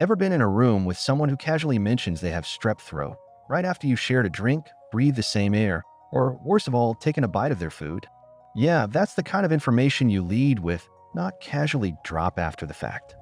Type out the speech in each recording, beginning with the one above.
Ever been in a room with someone who casually mentions they have strep throat right after you shared a drink, breathed the same air, or worst of all, taken a bite of their food? Yeah, that's the kind of information you lead with, not casually drop after the fact.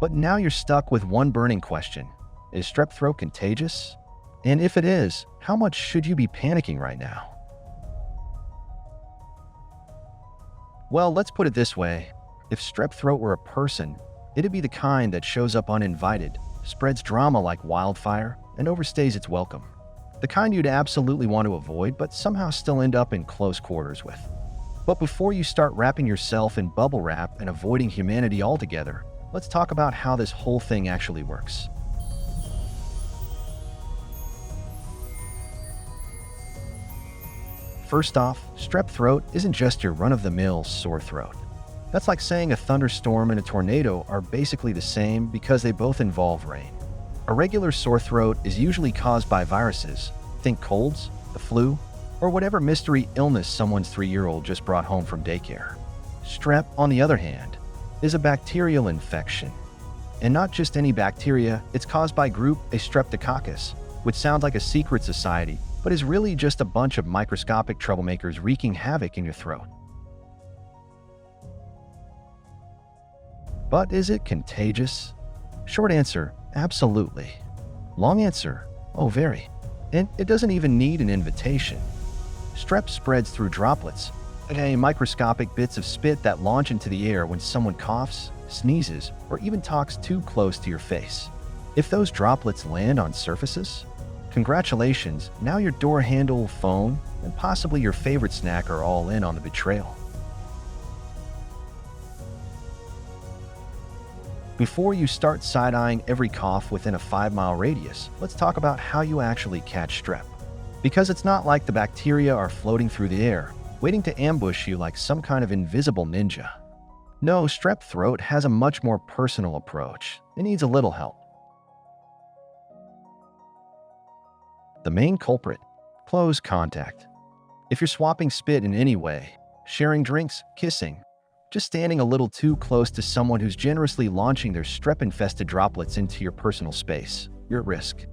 But now you're stuck with one burning question. Is strep throat contagious? And if it is, how much should you be panicking right now? Well, let's put it this way. If strep throat were a person, it'd be the kind that shows up uninvited, spreads drama like wildfire, and overstays its welcome. The kind you'd absolutely want to avoid, but somehow still end up in close quarters with. But before you start wrapping yourself in bubble wrap and avoiding humanity altogether, let's talk about how this whole thing actually works. First off, strep throat isn't just your run-of-the-mill sore throat. That's like saying a thunderstorm and a tornado are basically the same because they both involve rain. A regular sore throat is usually caused by viruses, think colds, the flu, or whatever mystery illness someone's 3-year-old just brought home from daycare. Strep, on the other hand, is a bacterial infection. And not just any bacteria, it's caused by group A Streptococcus, which sounds like a secret society, but is really just a bunch of microscopic troublemakers wreaking havoc in your throat. But is it contagious? Short answer, absolutely. Long answer, oh very. And it doesn't even need an invitation. Strep spreads through droplets, microscopic bits of spit that launch into the air when someone coughs, sneezes, or even talks too close to your face. If those droplets land on surfaces, congratulations, now your door handle, phone, and possibly your favorite snack are all in on the betrayal. Before you start side-eyeing every cough within a 5-mile radius, let's talk about how you actually catch strep. Because it's not like the bacteria are floating through the air, waiting to ambush you like some kind of invisible ninja. No, strep throat has a much more personal approach. It needs a little help. The main culprit: close contact. If you're swapping spit in any way, sharing drinks, kissing, just standing a little too close to someone who's generously launching their strep-infested droplets into your personal space, you're at risk.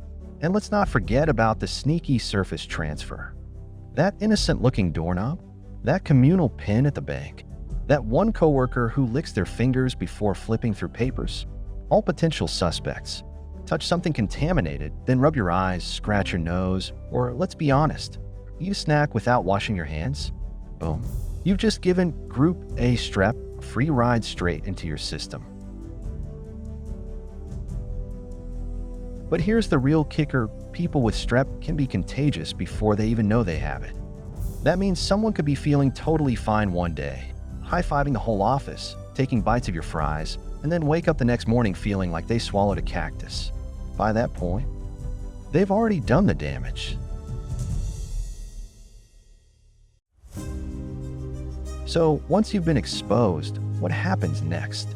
And let's not forget about the sneaky surface transfer. That innocent-looking doorknob, that communal pin at the bank, that one coworker who licks their fingers before flipping through papers, all potential suspects. Touch something contaminated, then rub your eyes, scratch your nose, or let's be honest, eat a snack without washing your hands. Boom. You've just given Group A strep a free ride straight into your system. But here's the real kicker: people with strep can be contagious before they even know they have it. That means someone could be feeling totally fine one day, high-fiving the whole office, taking bites of your fries, and then wake up the next morning feeling like they swallowed a cactus. By that point, they've already done the damage. So, once you've been exposed, what happens next?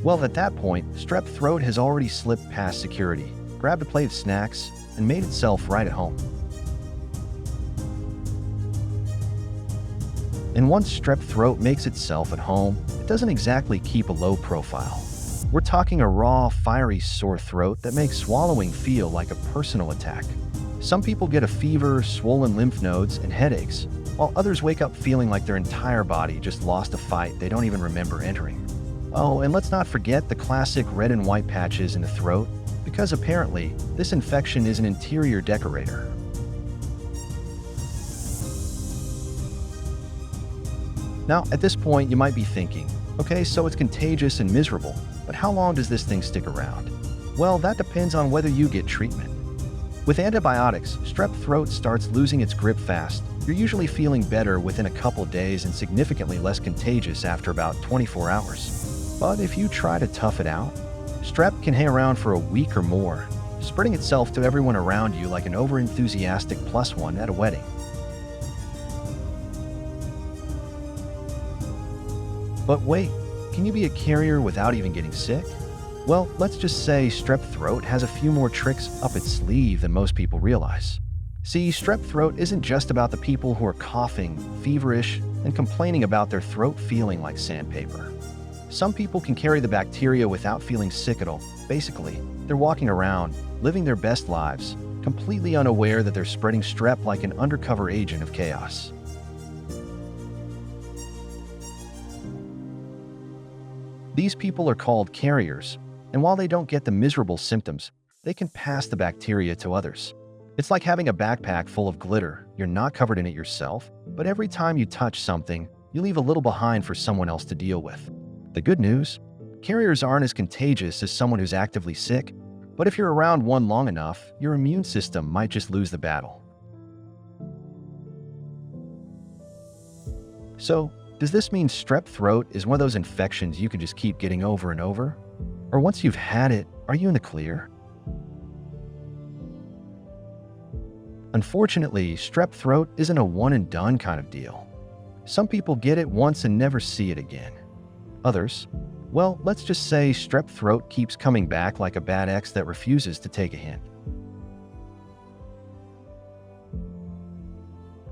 Well, at that point, strep throat has already slipped past security, grabbed a plate of snacks, and made itself right at home. And once strep throat makes itself at home, it doesn't exactly keep a low profile. We're talking a raw, fiery sore throat that makes swallowing feel like a personal attack. Some people get a fever, swollen lymph nodes, and headaches, while others wake up feeling like their entire body just lost a fight they don't even remember entering. Oh, and let's not forget the classic red and white patches in the throat, because apparently, this infection is an interior decorator. Now, at this point, you might be thinking, okay, so it's contagious and miserable, but how long does this thing stick around? Well, that depends on whether you get treatment. With antibiotics, strep throat starts losing its grip fast. You're usually feeling better within a couple days and significantly less contagious after about 24 hours. But if you try to tough it out, strep can hang around for a week or more, spreading itself to everyone around you like an overenthusiastic +1 at a wedding. But wait, can you be a carrier without even getting sick? Well, let's just say strep throat has a few more tricks up its sleeve than most people realize. See, strep throat isn't just about the people who are coughing, feverish, and complaining about their throat feeling like sandpaper. Some people can carry the bacteria without feeling sick at all. Basically, They're walking around, living their best lives, completely unaware that they're spreading strep like an undercover agent of chaos. These people are called carriers, and while they don't get the miserable symptoms, they can pass the bacteria to others. It's like having a backpack full of glitter. You're not covered in it yourself, but every time you touch something, you leave a little behind for someone else to deal with. The good news? Carriers aren't as contagious as someone who's actively sick, but if you're around one long enough, your immune system might just lose the battle. So, does this mean strep throat is one of those infections you can just keep getting over and over? Or once you've had it, are you in the clear? Unfortunately, strep throat isn't a one-and-done kind of deal. Some people get it once and never see it again. Others, well, let's just say strep throat keeps coming back like a bad ex that refuses to take a hint.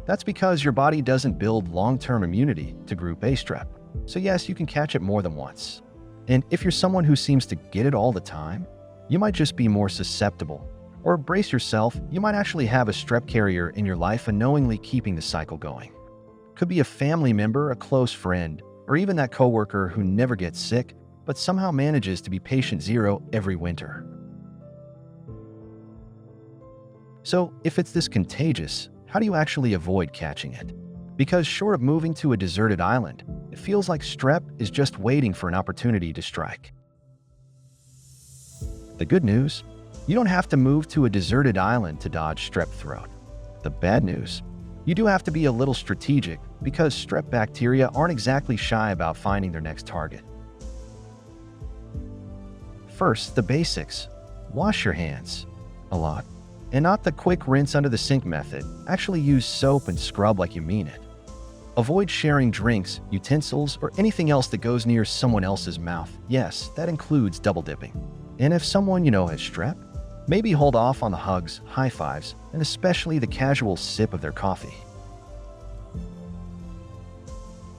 That's because your body doesn't build long-term immunity to group A strep. So yes, you can catch it more than once. And if you're someone who seems to get it all the time, you might just be more susceptible. Or brace yourself, you might actually have a strep carrier in your life unknowingly keeping the cycle going. Could be a family member, a close friend, or even that coworker who never gets sick, but somehow manages to be patient zero every winter. So if it's this contagious, how do you actually avoid catching it? Because short of moving to a deserted island, it feels like strep is just waiting for an opportunity to strike. The good news? You don't have to move to a deserted island to dodge strep throat. The bad news? You do have to be a little strategic because strep bacteria aren't exactly shy about finding their next target. First, the basics. Wash your hands. A lot. And not the quick rinse under the sink method. Actually use soap and scrub like you mean it. Avoid sharing drinks, utensils, or anything else that goes near someone else's mouth. Yes, that includes double dipping. And if someone you know has strep, maybe hold off on the hugs, high fives, and especially the casual sip of their coffee.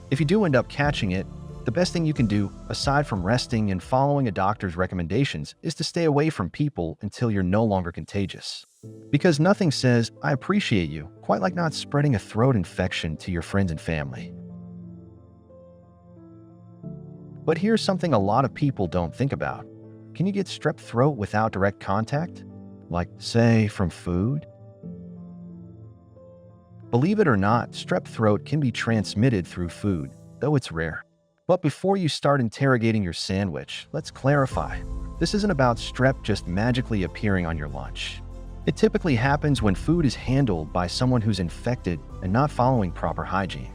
If you do end up catching it, the best thing you can do, aside from resting and following a doctor's recommendations, is to stay away from people until you're no longer contagious. Because nothing says, "I appreciate you," quite like not spreading a throat infection to your friends and family. But here's something a lot of people don't think about. Can you get strep throat without direct contact? Like, say, from food? Believe it or not, strep throat can be transmitted through food, though it's rare. But before you start interrogating your sandwich, let's clarify. This isn't about strep just magically appearing on your lunch. It typically happens when food is handled by someone who's infected and not following proper hygiene.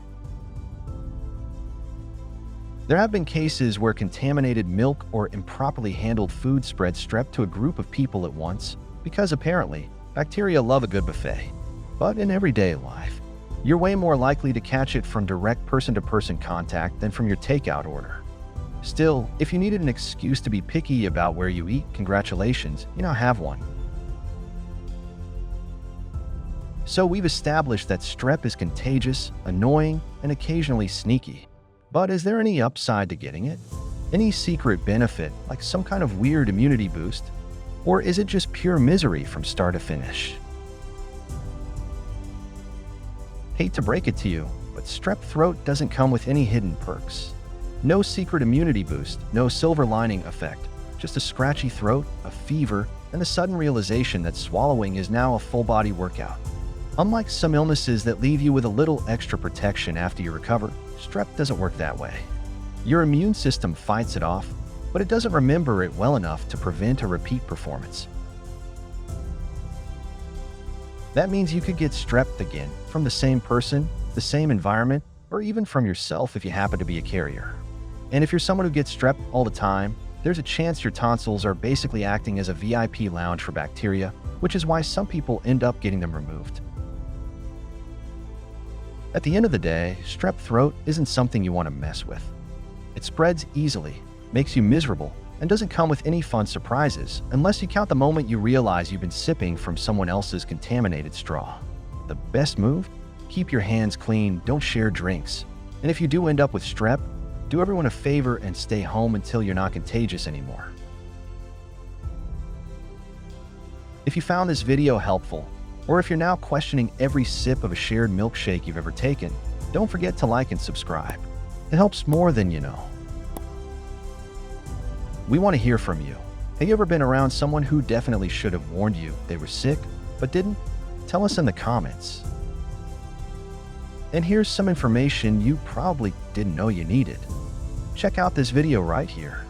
There have been cases where contaminated milk or improperly handled food spread strep to a group of people at once because apparently bacteria love a good buffet. But in everyday life, you're way more likely to catch it from direct person-to-person contact than from your takeout order. Still, if you needed an excuse to be picky about where you eat, congratulations, you now have one. So we've established that strep is contagious, annoying, and occasionally sneaky. But is there any upside to getting it? Any secret benefit, like some kind of weird immunity boost? Or is it just pure misery from start to finish? Hate to break it to you, but strep throat doesn't come with any hidden perks. No secret immunity boost, no silver lining effect, just a scratchy throat, a fever, and the sudden realization that swallowing is now a full-body workout. Unlike some illnesses that leave you with a little extra protection after you recover, strep doesn't work that way. Your immune system fights it off, but it doesn't remember it well enough to prevent a repeat performance. That means you could get strep again from the same person, the same environment, or even from yourself if you happen to be a carrier. And if you're someone who gets strep all the time, there's a chance your tonsils are basically acting as a VIP lounge for bacteria, which is why some people end up getting them removed. At the end of the day, strep throat isn't something you want to mess with. It spreads easily, makes you miserable, and doesn't come with any fun surprises unless you count the moment you realize you've been sipping from someone else's contaminated straw. The best move? Keep your hands clean, don't share drinks. And if you do end up with strep, do everyone a favor and stay home until you're not contagious anymore. If you found this video helpful, or if you're now questioning every sip of a shared milkshake you've ever taken, don't forget to like and subscribe. It helps more than you know. We want to hear from you. Have you ever been around someone who definitely should have warned you they were sick, but didn't? Tell us in the comments. And here's some information you probably didn't know you needed. Check out this video right here.